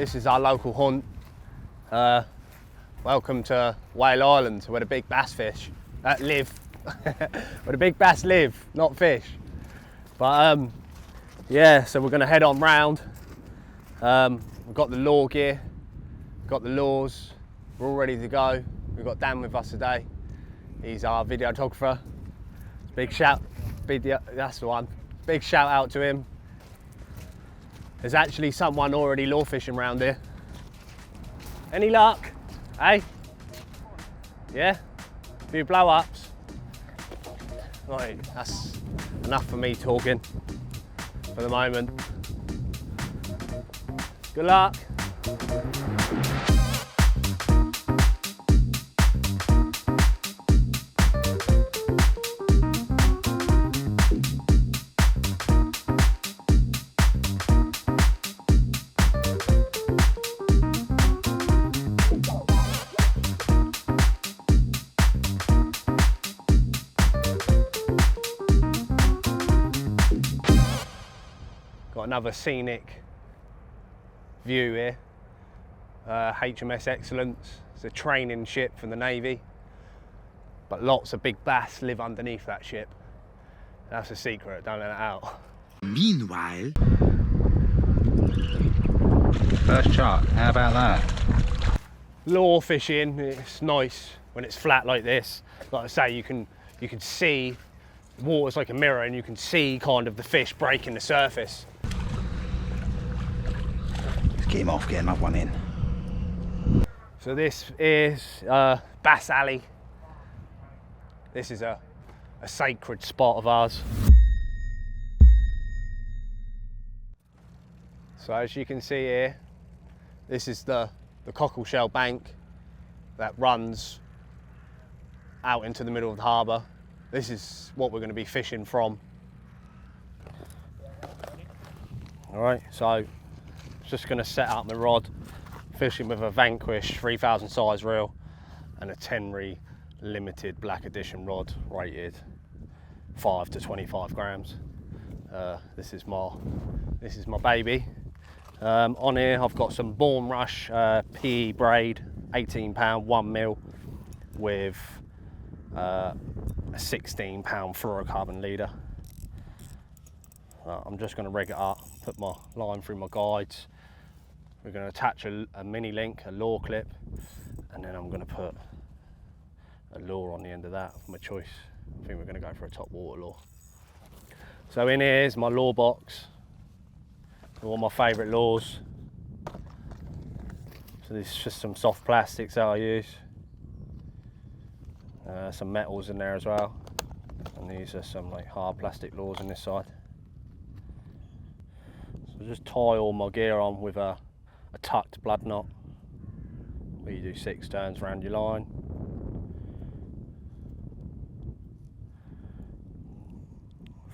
This is our local haunt. Welcome to Whale Island, where the big bass fish live. Where the big bass live, not fish. But yeah, so we're gonna head on round. We've got the lure gear, got the lures, we're all ready to go. We've got Dan with us today. He's our videographer. Big shout, that's the one. Big shout out to him. There's actually someone already lure fishing around here. Any luck? Hey? Yeah? A few blow ups? Right, that's enough for me talking for the moment. Good luck. Got another scenic view here. HMS Excellence. It's a training ship from the Navy, but lots of big bass live underneath that ship. That's a secret, don't let it out. Meanwhile, first chart, how about that? Lure fishing, it's nice when it's flat like this. Like I say, you can see water's like a mirror, and you can see kind of the fish breaking the surface. Get him off, get another one in. So this is Bass Alley. This is a sacred spot of ours. So as you can see here, this is the cockleshell bank that runs out into the middle of the harbour. This is what we're going to be fishing from. All right, so just going to set up my rod, fishing with a Vanquish 3000 size reel and a Tenry limited black edition rod, rated 5 to 25 grams. This is my baby. On here I've got some Born Rush PE braid, 18 pound 1 mil with a 16 pound fluorocarbon leader. I'm just going to rig it up, put my line through my guides. We're going to attach a mini link, a lure clip, and then I'm going to put a lure on the end of that of my choice. I think we're going to go for a Topwater lure. So in here is my lure box, all my favourite lures. So this is just some soft plastics that I use. Some metals in there as well, and these are some like hard plastic lures on this side. So just tie all my gear on with a tucked blood knot, where you do 6 turns around your line.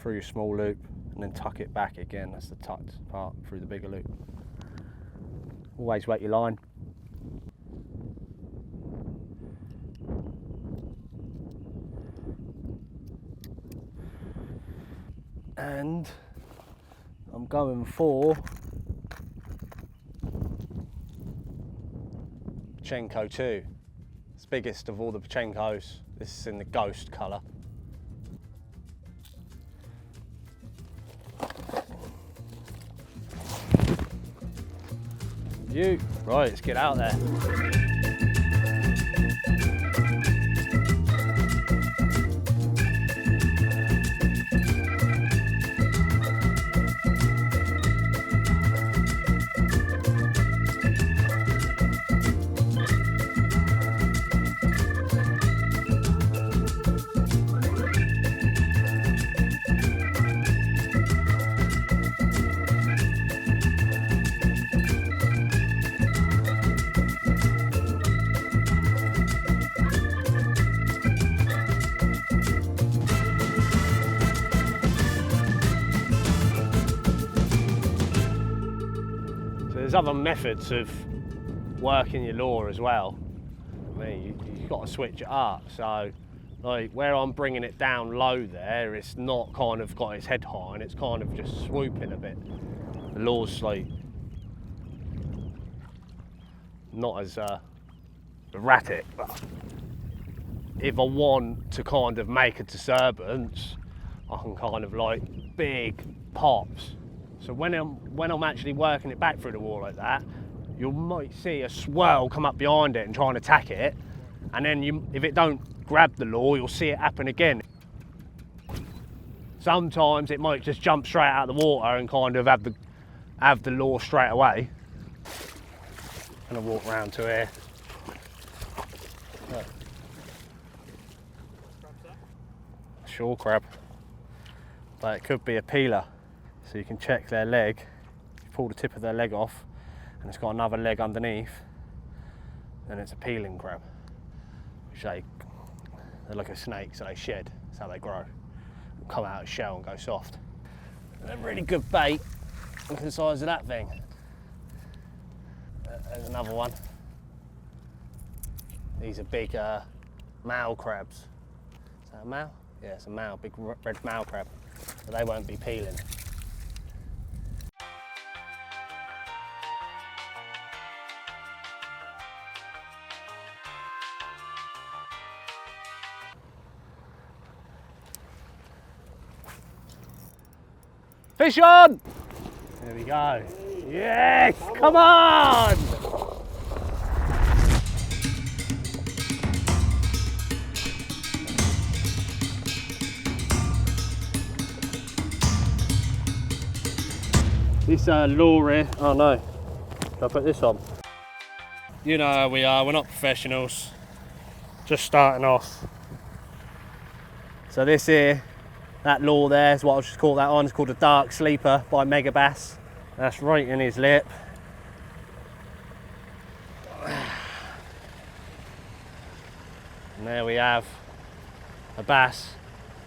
Through your small loop, and then tuck it back again. That's the tucked part through the bigger loop. Always wet your line. And I'm going for Patchinko 2. It's the biggest of all the Patchinkos. This is in the ghost colour. Right, let's get out there. There's other methods of working your lure as well. I mean, you've got to switch it up. So, like where I'm bringing it down low there, it's not kind of got its head high, and it's kind of just swooping a bit. The lure's like not as erratic. But if I want to kind of make a disturbance, I can kind of like big pops. So when I'm actually working it back through the wall like that, you might see a swirl come up behind it and try and attack it, and then if it don't grab the lure, you'll see it happen again. Sometimes it might just jump straight out of the water and kind of have the lure straight away. I'm gonna walk round to here. Shore crab, but it could be a peeler. So you can check their leg. You pull the tip of their leg off, and it's got another leg underneath. Then it's a peeling crab. Which they're like a snake, so they shed. That's how they grow. Come out of shell and go soft. And a really good bait. Look at the size of that thing. There's another one. These are big male crabs. Is that a male? Yeah, it's a male, big red male crab. But they won't be peeling. Fish on! There we go. Yes, come on! This lure here, oh no, should I put this on? You know how we are, we're not professionals, just starting off. So this here, that lure there is what I'll just call that on. It's called a Dark Sleeper by Megabass. That's right in his lip. And there we have a bass.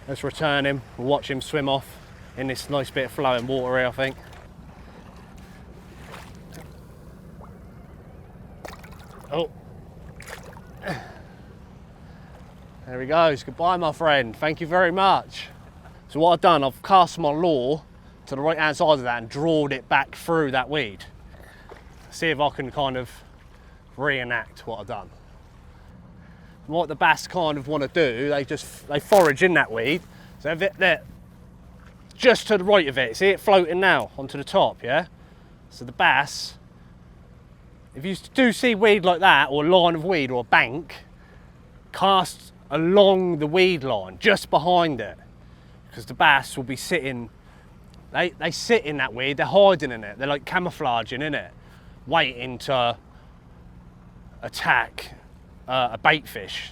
Let's return him. We'll watch him swim off in this nice bit of flowing water here, I think. Oh. There he goes. Goodbye, my friend. Thank you very much. So what I've done, I've cast my lure to the right hand side of that and drawed it back through that weed. See if I can kind of reenact what I've done. And what the bass kind of want to do, they forage in that weed. So if they're just to the right of it, see it floating now onto the top, yeah? So the bass, if you do see weed like that, or a line of weed or a bank, cast along the weed line, just behind it. Because the bass will be sitting, they sit in that weed, they're hiding in it, they're like camouflaging in it, waiting to attack a bait fish,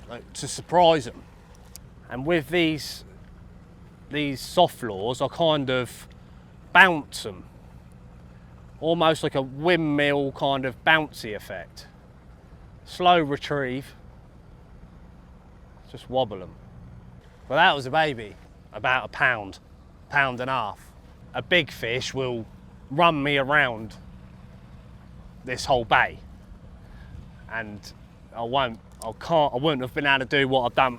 like, to surprise them. And with these soft lures, I kind of bounce them, almost like a windmill kind of bouncy effect. Slow retrieve, just wobble them. Well, that was a baby, about a pound and a half. A big fish will run me around this whole bay, and I wouldn't have been able to do what I've done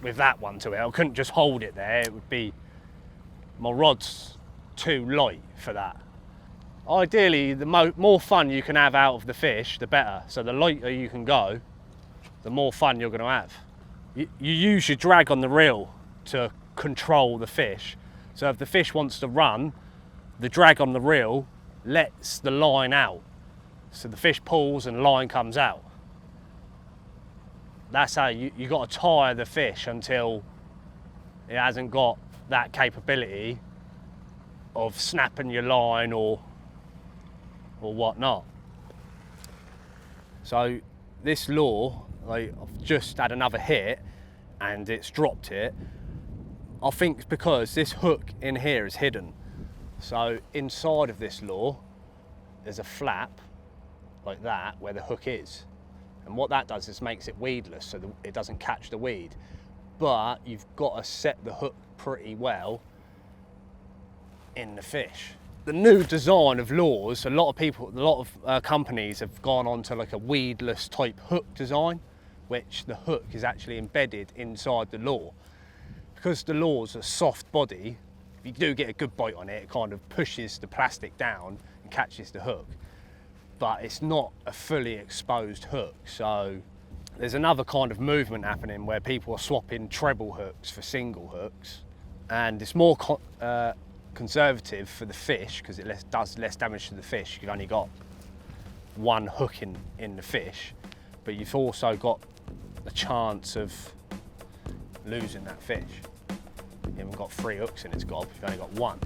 with that one to it. I couldn't just hold it there. It would be, my rod's too light for that. Ideally, the more fun you can have out of the fish, the better. So the lighter you can go, the more fun you're going to have. You use your drag on the reel to control the fish. So if the fish wants to run, the drag on the reel lets the line out. So the fish pulls and the line comes out. That's how you got to tire the fish until it hasn't got that capability of snapping your line or whatnot. So this lure, like, I've just had another hit and it's dropped it. I think it's because this hook in here is hidden. So inside of this lure, there's a flap like that where the hook is. And what that does is makes it weedless so that it doesn't catch the weed. But you've got to set the hook pretty well in the fish. The new design of lures, a lot of companies have gone on to like a weedless type hook design, which the hook is actually embedded inside the lure. Because the lure's a soft body, if you do get a good bite on it, it kind of pushes the plastic down and catches the hook. but it's not a fully exposed hook. So there's another kind of movement happening where people are swapping treble hooks for single hooks, and it's more conservative for the fish because it does less damage to the fish. You've only got one hook in the fish, but you've also got a chance of losing that fish. You haven't got 3 hooks in its gob, you've only got 1.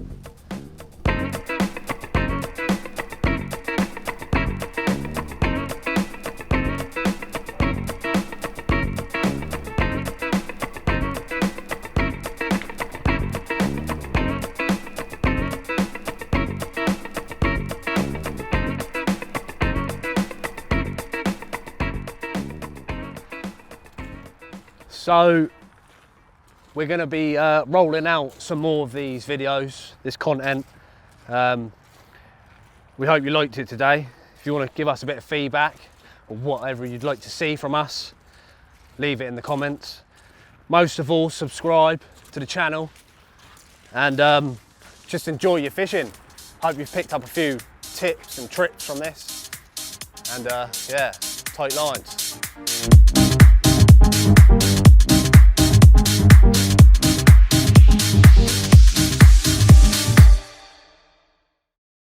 So we're going to be rolling out some more of these videos, this content. We hope you liked it today. If you want to give us a bit of feedback or whatever you'd like to see from us, leave it in the comments. Most of all, subscribe to the channel and just enjoy your fishing. Hope you've picked up a few tips and tricks from this, and yeah, tight lines.